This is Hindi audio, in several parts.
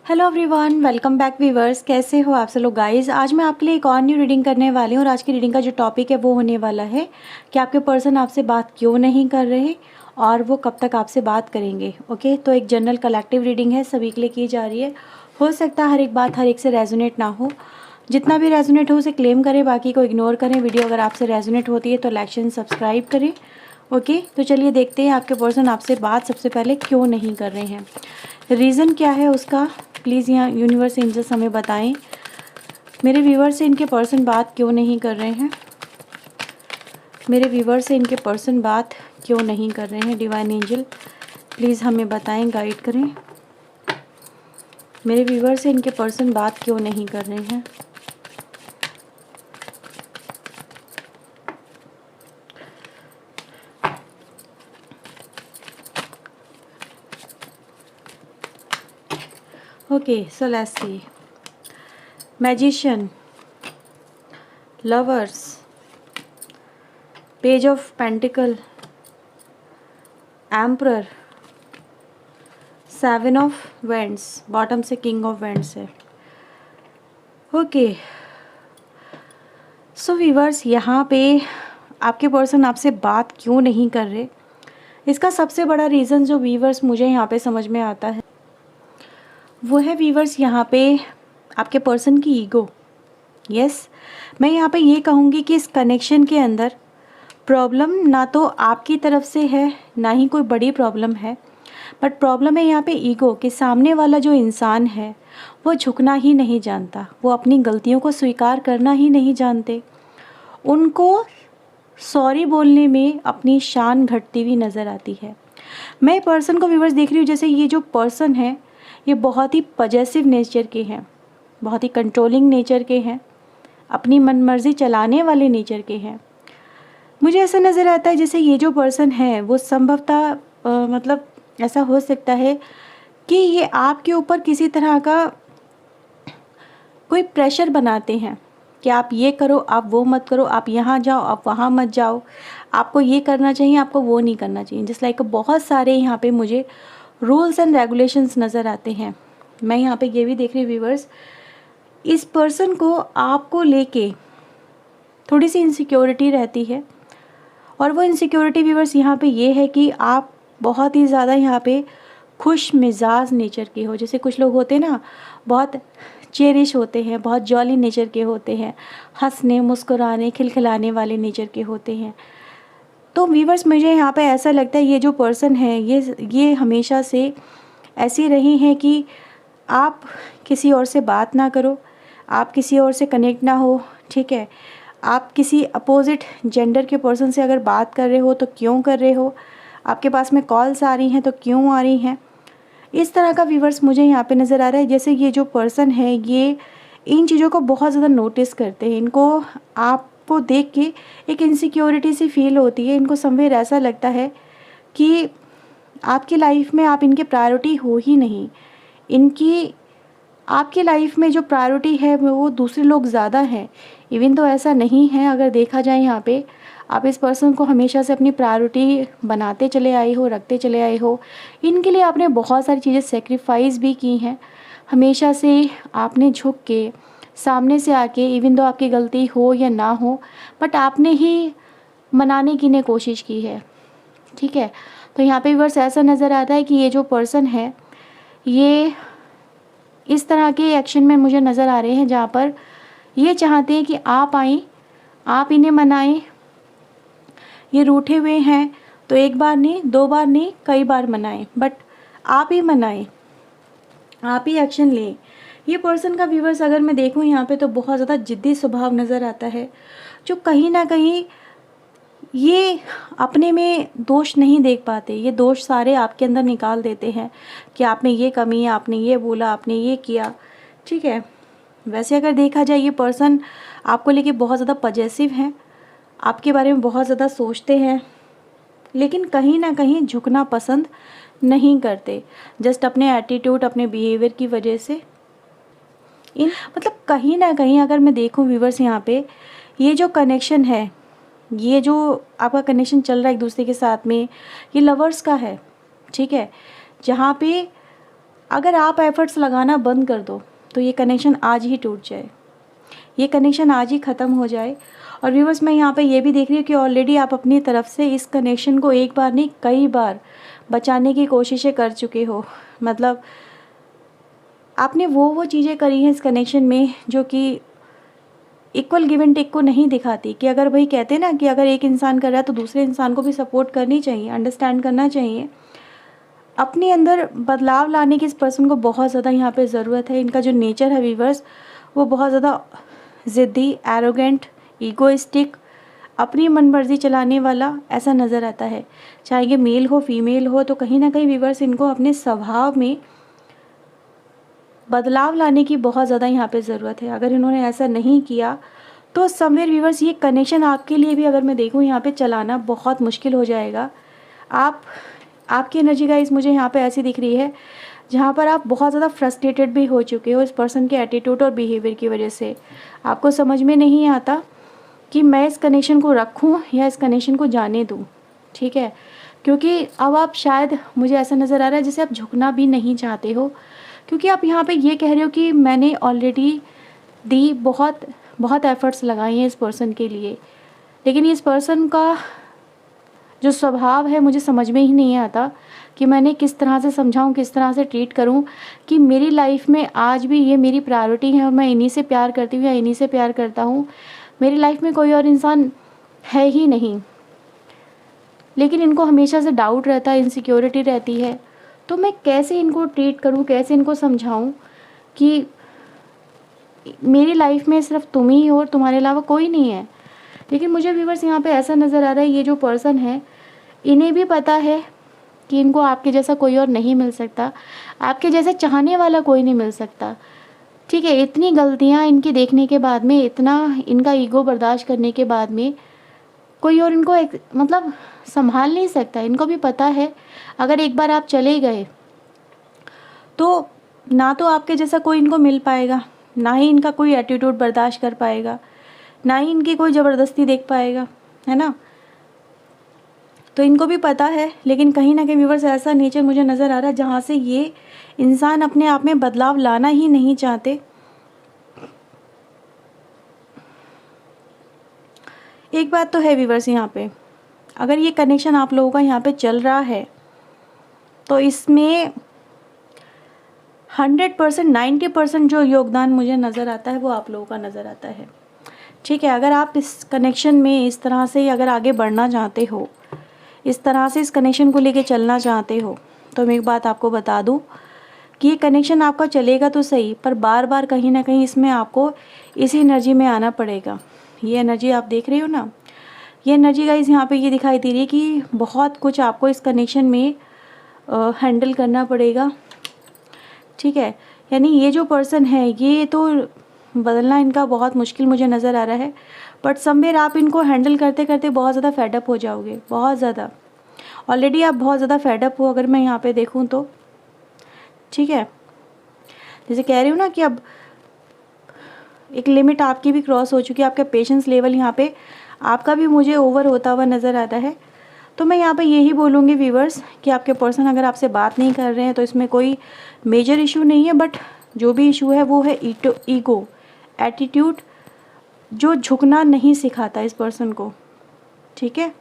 Hello everyone, welcome back viewers. कैसे हो आप सब लोग गाइस। आज मैं आपके लिए एक और न्यू रीडिंग करने वाली हूँ और आज की रीडिंग का जो टॉपिक है वो होने वाला है कि आपके पर्सन आपसे बात क्यों नहीं कर रहे और वो कब तक आपसे बात करेंगे। ओके, तो एक जनरल कलेक्टिव रीडिंग है, सभी के लिए की जा रही है। हो सकता है हर एक बात हर एक से रेजोनेट ना हो, जितना भी रेजोनेट हो उसे क्लेम करें, बाकी को इग्नोर करें। वीडियो अगर आपसे रेजोनेट होती है तो लाइक एंड सब्सक्राइब करें। ओके, तो चलिए देखते हैं आपके पर्सन आपसे बात सबसे पहले क्यों नहीं कर रहे हैं, रीज़न क्या है उसका। प्लीज़ यहाँ यूनिवर्स एंजल्स हमें बताएं, मेरे व्यूवर से इनके पर्सन बात क्यों नहीं कर रहे हैं। मेरे व्यूवर से इनके पर्सन बात क्यों नहीं कर रहे हैं। डिवाइन एंजल प्लीज़ हमें बताएं, गाइड करें। मेरे व्यूवर से इनके पर्सन बात क्यों नहीं कर रहे हैं। Okay, so let's see. Magician, lovers, page of pentacle, emperor, seven of vends, bottom से किंग ऑफ वेंड्स है। ओके, सो व्यूवर्स, यहाँ पे आपके पर्सन आपसे बात क्यों नहीं कर रहे, इसका सबसे बड़ा रीज़न जो व्यूवर्स मुझे यहाँ पे समझ में आता है वो है व्यूवर्स यहाँ पे आपके पर्सन की ईगो। यस, मैं यहाँ पे ये कहूँगी कि इस कनेक्शन के अंदर प्रॉब्लम ना तो आपकी तरफ से है ना ही कोई बड़ी प्रॉब्लम है, बट प्रॉब्लम है यहाँ पे ईगो के सामने वाला जो इंसान है वो झुकना ही नहीं जानता, वो अपनी गलतियों को स्वीकार करना ही नहीं जानते। उनको सॉरी बोलने में अपनी शान घटती हुई नज़र आती है। मैं पर्सन को व्यूवर्स देख रही हूँ, जैसे ये जो पर्सन है ये बहुत ही पजेसिव नेचर के हैं, बहुत ही कंट्रोलिंग नेचर के हैं, अपनी मनमर्जी चलाने वाले नेचर के हैं। मुझे ऐसा नज़र आता है जैसे ये जो पर्सन है वो संभवतः मतलब ऐसा हो सकता है कि ये आपके ऊपर किसी तरह का कोई प्रेशर बनाते हैं कि आप ये करो, आप वो मत करो, आप यहाँ जाओ, आप वहाँ मत जाओ, आपको ये करना चाहिए, आपको वो नहीं करना चाहिए। जिस लाइक बहुत सारे यहाँ पे मुझे रूल्स एंड रेगुलेशंस नज़र आते हैं। मैं यहाँ पे ये भी देख रही हूँ व्यूवर्स, इस पर्सन को आपको लेके थोड़ी सी इनसिक्योरिटी रहती है और वो इनसिक्योरिटी व्यूवर्स यहाँ पे ये है कि आप बहुत ही ज़्यादा यहाँ पे खुश मिजाज नेचर के हो। जैसे कुछ लोग होते हैं ना, बहुत चेरिश होते हैं, बहुत जॉली नेचर के होते हैं, हंसने मुस्कुराने खिलखिलाने वाले नेचर के होते हैं। तो व्यूवर्स मुझे यहाँ पे ऐसा लगता है ये जो पर्सन है ये हमेशा से ऐसी रही हैं कि आप किसी और से बात ना करो, आप किसी और से कनेक्ट ना हो, ठीक है। आप किसी अपोजिट जेंडर के पर्सन से अगर बात कर रहे हो तो क्यों कर रहे हो, आपके पास में कॉल्स आ रही हैं तो क्यों आ रही हैं, इस तरह का व्यूवर्स मुझे यहाँ पे नज़र आ रहा है। जैसे ये जो पर्सन है ये इन चीज़ों को बहुत ज़्यादा नोटिस करते हैं, इनको आपको देख के एक इनसिक्योरिटी सी फील होती है, इनको समवेयर ऐसा लगता है कि आपकी लाइफ में आप इनके प्रायोरिटी हो ही नहीं। इनकी आपकी लाइफ में जो प्रायोरिटी है वो दूसरे लोग ज़्यादा हैं। इवन तो ऐसा नहीं है, अगर देखा जाए यहाँ पे आप इस पर्सन को हमेशा से अपनी प्रायोरिटी बनाते चले आए हो, रखते चले आए हो। इनके लिए आपने बहुत सारी चीज़ें सेक्रीफाइस भी की हैं, हमेशा से आपने झुक के सामने से आके, इवन तो आपकी गलती हो या ना हो, बट आपने ही मनाने की ने कोशिश की है, ठीक है। तो यहाँ पे बस ऐसा नज़र आता है कि ये जो पर्सन है ये इस तरह के एक्शन में मुझे नज़र आ रहे हैं जहाँ पर ये चाहते हैं कि आप आएँ, आप इन्हें मनाएं। ये रूठे हुए हैं तो एक बार नहीं, दो बार नहीं, कई बार मनाएं, बट आप ही मनाएं, आप ही एक्शन लें। ये पर्सन का व्यूवर्स अगर मैं देखूं यहाँ पे तो बहुत ज़्यादा जिद्दी स्वभाव नज़र आता है, जो कहीं ना कहीं ये अपने में दोष नहीं देख पाते, ये दोष सारे आपके अंदर निकाल देते हैं कि आप में ये कमी है, आपने ये बोला, आपने ये किया, ठीक है। वैसे अगर देखा जाए ये पर्सन आपको लेके बहुत ज़्यादा पजेसिव हैं, आपके बारे में बहुत ज़्यादा सोचते हैं, लेकिन कहीं ना कहीं झुकना पसंद नहीं करते, जस्ट अपने एटीट्यूड अपने बिहेवियर की वजह से। इन मतलब कहीं ना कहीं अगर मैं देखूं व्यूवर्स यहाँ पे ये जो कनेक्शन है, ये जो आपका कनेक्शन चल रहा है एक दूसरे के साथ में, ये लवर्स का है, ठीक है। जहाँ पे अगर आप एफ़र्ट्स लगाना बंद कर दो तो ये कनेक्शन आज ही टूट जाए, ये कनेक्शन आज ही ख़त्म हो जाए। और व्यूअर्स, मैं यहाँ पे ये भी देख रही हूँ कि ऑलरेडी आप अपनी तरफ से इस कनेक्शन को एक बार नहीं कई बार बचाने की कोशिशें कर चुके हो। मतलब आपने वो चीज़ें करी हैं इस कनेक्शन में जो कि इक्वल गिव एंड टेक को नहीं दिखाती, कि अगर भाई कहते हैं ना कि अगर एक इंसान कर रहा है तो दूसरे इंसान को भी सपोर्ट करनी चाहिए, अंडरस्टैंड करना चाहिए। अपने अंदर बदलाव लाने की इस पर्सन को बहुत ज़्यादा यहाँ पे ज़रूरत है। इनका जो नेचर है व्यूअर्स, वो बहुत ज़्यादा ज़िद्दी, एरोगेंट, ईगोइस्टिक, अपनी मनमर्जी चलाने वाला ऐसा नज़र आता है। चाहे ये मेल हो फीमेल हो, तो कहीं ना कहीं व्यूअर्स इनको अपने स्वभाव में बदलाव लाने की बहुत ज़्यादा यहाँ पे ज़रूरत है। अगर इन्होंने ऐसा नहीं किया तो समवेयर व्यूअर्स ये कनेक्शन आपके लिए भी, अगर मैं देखूँ यहाँ पे चलाना बहुत मुश्किल हो जाएगा। आपकी एनर्जी गाइस मुझे यहाँ पे ऐसी दिख रही है जहाँ पर आप बहुत ज़्यादा फ्रस्ट्रेटेड भी हो चुके हो इस पर्सन के एटीट्यूड और बिहेवियर की वजह से। आपको समझ में नहीं आता कि मैं इस कनेक्शन को रखूँ या इस कनेक्शन को जाने दूँ, ठीक है। क्योंकि अब आप शायद, मुझे ऐसा नज़र आ रहा है जैसे आप झुकना भी नहीं चाहते हो, क्योंकि आप यहाँ पे ये कह रहे हो कि मैंने ऑलरेडी बहुत एफ़र्ट्स लगाए हैं इस पर्सन के लिए, लेकिन इस पर्सन का जो स्वभाव है मुझे समझ में ही नहीं आता कि मैंने किस तरह से समझाऊं, किस तरह से ट्रीट करूं कि मेरी लाइफ में आज भी ये मेरी प्रायोरिटी है और मैं इन्हीं से प्यार करती हूँ या इन्हीं से प्यार करता हूँ। मेरी लाइफ में कोई और इंसान है ही नहीं, लेकिन इनको हमेशा से डाउट रहता है, इनसिक्योरिटी रहती है। तो मैं कैसे इनको ट्रीट करूँ, कैसे इनको समझाऊँ कि मेरी लाइफ में सिर्फ तुम ही हो और तुम्हारे अलावा कोई नहीं है। लेकिन मुझे व्यूअर्स यहाँ पे ऐसा नज़र आ रहा है, ये जो पर्सन है इन्हें भी पता है कि इनको आपके जैसा कोई और नहीं मिल सकता, आपके जैसे चाहने वाला कोई नहीं मिल सकता, ठीक है। इतनी गलतियाँ इनकी देखने के बाद में, इतना इनका ईगो बर्दाश्त करने के बाद में कोई और इनको मतलब संभाल नहीं सकता। इनको भी पता है अगर एक बार आप चले गए तो ना तो आपके जैसा कोई इनको मिल पाएगा, ना ही इनका कोई एटीट्यूड बर्दाश्त कर पाएगा, ना ही इनकी कोई ज़बरदस्ती देख पाएगा, है ना। तो इनको भी पता है, लेकिन कहीं ना कहीं व्यूअर्स ऐसा नेचर मुझे नज़र आ रहा है जहाँ से ये इंसान अपने आप में बदलाव लाना ही नहीं चाहते। एक बात तो है व्यूअर्स, यहाँ पे अगर ये कनेक्शन आप लोगों का यहाँ पे चल रहा है तो इसमें 100% 90% जो योगदान मुझे नज़र आता है वो आप लोगों का नज़र आता है, ठीक है। अगर आप इस कनेक्शन में इस तरह से अगर आगे बढ़ना चाहते हो, इस तरह से इस कनेक्शन को लेके चलना चाहते हो, तो मैं एक बात आपको बता दूं कि ये कनेक्शन आपका चलेगा तो सही, पर बार बार कहीं ना कहीं इसमें आपको इसी एनर्जी में आना पड़ेगा। ये एनर्जी आप देख रहे हो ना, ये एनर्जी गाइस यहाँ पे ये दिखाई दे रही है कि बहुत कुछ आपको इस कनेक्शन में हैंडल करना पड़ेगा, ठीक है। यानी ये जो पर्सन है ये तो बदलना इनका बहुत मुश्किल मुझे नज़र आ रहा है, बट समवेयर आप इनको हैंडल करते करते बहुत ज़्यादा फेडअप हो जाओगे, बहुत ज़्यादा। ऑलरेडी आप बहुत ज़्यादा फेडअप हो अगर मैं यहाँ पे देखूँ तो, ठीक है। जैसे कह रही हूँ ना कि अब एक लिमिट आपकी भी क्रॉस हो चुकी है, आपका पेशेंस लेवल यहाँ पे आपका भी मुझे ओवर होता हुआ नज़र आता है। तो मैं यहाँ पे यही बोलूँगी व्यूअर्स कि आपके पर्सन अगर आपसे बात नहीं कर रहे हैं तो इसमें कोई मेजर इशू नहीं है, बट जो भी इशू है वो है ईगो, एटीट्यूड, जो झुकना नहीं सिखाता इस पर्सन को, ठीक है।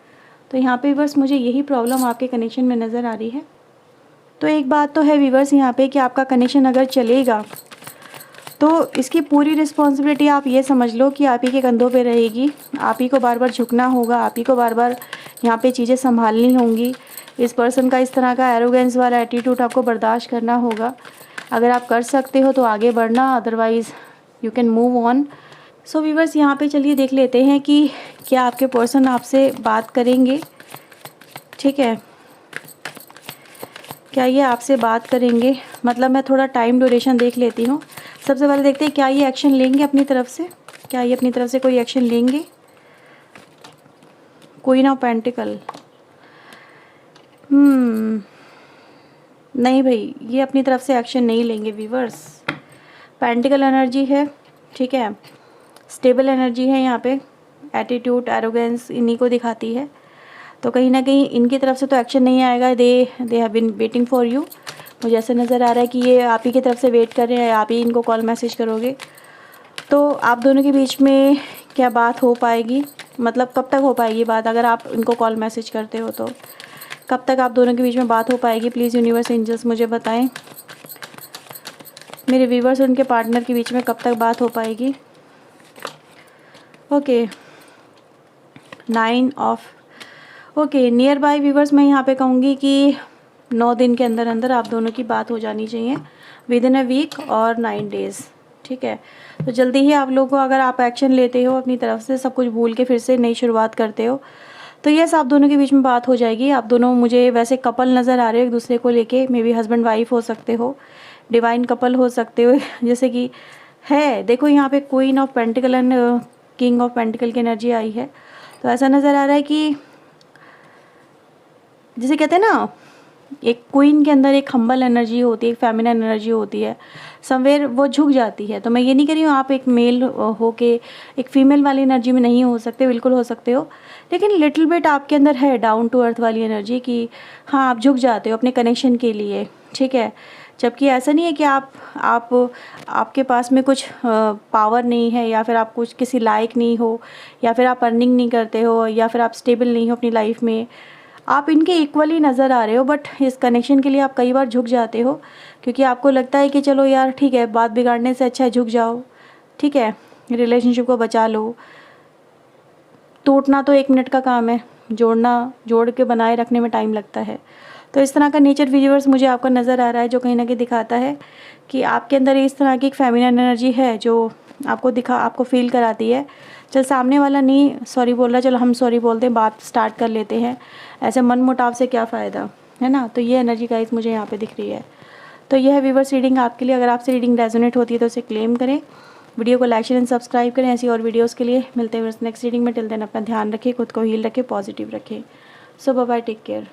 तो यहाँ पे व्यूअर्स मुझे यही प्रॉब्लम आपके कनेक्शन में नज़र आ रही है। तो एक बात तो है व्यूअर्स यहाँ पे कि आपका कनेक्शन अगर चलेगा तो इसकी पूरी रिस्पॉन्सिबिलिटी आप ये समझ लो कि आप ही के कंधों पे रहेगी। आप ही को बार बार झुकना होगा, आप ही को बार बार यहाँ पे चीज़ें संभालनी होंगी। इस पर्सन का इस तरह का एरोगेंस वाला एटीट्यूड आपको बर्दाश्त करना होगा। अगर आप कर सकते हो तो आगे बढ़ना, otherwise you can move on. So viewers यहाँ पे चलिए देख लेते हैं कि क्या आपके पर्सन आपसे बात करेंगे, ठीक है। क्या ये आपसे बात करेंगे, मतलब मैं थोड़ा टाइम ड्यूरेशन देख लेती हूँ। सबसे पहले देखते हैं क्या ये एक्शन लेंगे अपनी तरफ से, क्या ये अपनी तरफ से कोई एक्शन लेंगे। क्वीन ऑफ पेंटिकल, नहीं भाई, ये अपनी तरफ से एक्शन नहीं लेंगे व्यूअर्स। पेंटिकल एनर्जी है, ठीक है, स्टेबल एनर्जी है, यहाँ पे एटीट्यूड, एरोगेंस इन्हीं को दिखाती है। तो कहीं ना कहीं इनकी तरफ से तो एक्शन नहीं आएगा। They have been waiting for you, मुझे ऐसा नज़र आ रहा है कि ये आप ही की तरफ से वेट कर रहे हैं, आप ही इनको कॉल मैसेज करोगे। तो आप दोनों के बीच में क्या बात हो पाएगी, मतलब कब तक हो पाएगी बात, अगर आप इनको कॉल मैसेज करते हो तो कब तक आप दोनों के बीच में बात हो पाएगी? प्लीज़ यूनिवर्स एंजल्स मुझे बताएं, मेरे व्यूवर्स और उनके पार्टनर के बीच में कब तक बात हो पाएगी। Okay, 9 of okay, near by viewers मैं यहाँ पे कहूँगी कि 9 दिन के अंदर अंदर आप दोनों की बात हो जानी चाहिए, विद इन अ वीक और 9 डेज़। ठीक है, तो जल्दी ही आप लोगों को, अगर आप एक्शन लेते हो अपनी तरफ से, सब कुछ भूल के फिर से नई शुरुआत करते हो, तो यस आप दोनों के बीच में बात हो जाएगी। आप दोनों मुझे वैसे कपल नज़र आ रहे हो एक दूसरे को लेके, मे बी हस्बैंड वाइफ हो सकते हो, डिवाइन कपल हो सकते हो जैसे कि है। देखो यहाँ पे queen of pentacle and king of pentacle की एनर्जी आई है। तो ऐसा नज़र आ रहा है कि जिसे कहते हैं ना, एक क्वीन के अंदर एक हम्बल एनर्जी होती है, एक फेमिनिन एनर्जी होती है, समवेयर वो झुक जाती है। तो मैं ये नहीं कह रही हूँ आप एक मेल हो के एक फीमेल वाली एनर्जी में नहीं हो सकते, बिल्कुल हो सकते हो, लेकिन लिटिल बिट आपके अंदर है डाउन टू अर्थ वाली एनर्जी कि हाँ आप झुक जाते हो अपने कनेक्शन के लिए। ठीक है, जबकि ऐसा नहीं है कि आपके पास में कुछ पावर नहीं है, या फिर आप कुछ किसी लायक नहीं हो, या फिर आप अर्निंग नहीं करते हो, या फिर आप स्टेबल नहीं हो अपनी लाइफ में, आप इनके इक्वली नज़र आ रहे हो। बट इस कनेक्शन के लिए आप कई बार झुक जाते हो, क्योंकि आपको लगता है कि चलो यार ठीक है, बात बिगाड़ने से अच्छा है झुक जाओ। ठीक है, रिलेशनशिप को बचा लो। टूटना तो 1 मिनट का काम है, जोड़ के बनाए रखने में टाइम लगता है। तो इस तरह का नेचर व्यूअर्स मुझे आपका नज़र आ रहा है, जो कहीं ना कहीं दिखाता है कि आपके अंदर इस तरह की एक फेमिनिन एनर्जी है जो आपको फील कराती है। चल सामने वाला नहीं सॉरी बोल रहा, चलो हम सॉरी बोलते हैं, बात स्टार्ट कर लेते हैं, ऐसे मन मुटाव से क्या फ़ायदा है ना। तो ये एनर्जी गाइस मुझे यहाँ पे दिख रही है। तो यह है व्यूअर्स रीडिंग आपके लिए। अगर आपसे रीडिंग रेजोनेट होती है तो उसे क्लेम करें, वीडियो को लाइक शेयर एंड सब्सक्राइब करें। ऐसी और वीडियोज़ के लिए मिलते हैं नेक्स्ट रीडिंग में। टिल देन अपना ध्यान रखें, खुद को हील रखें, पॉजिटिव रखें। सो बाय बाय, टेक केयर।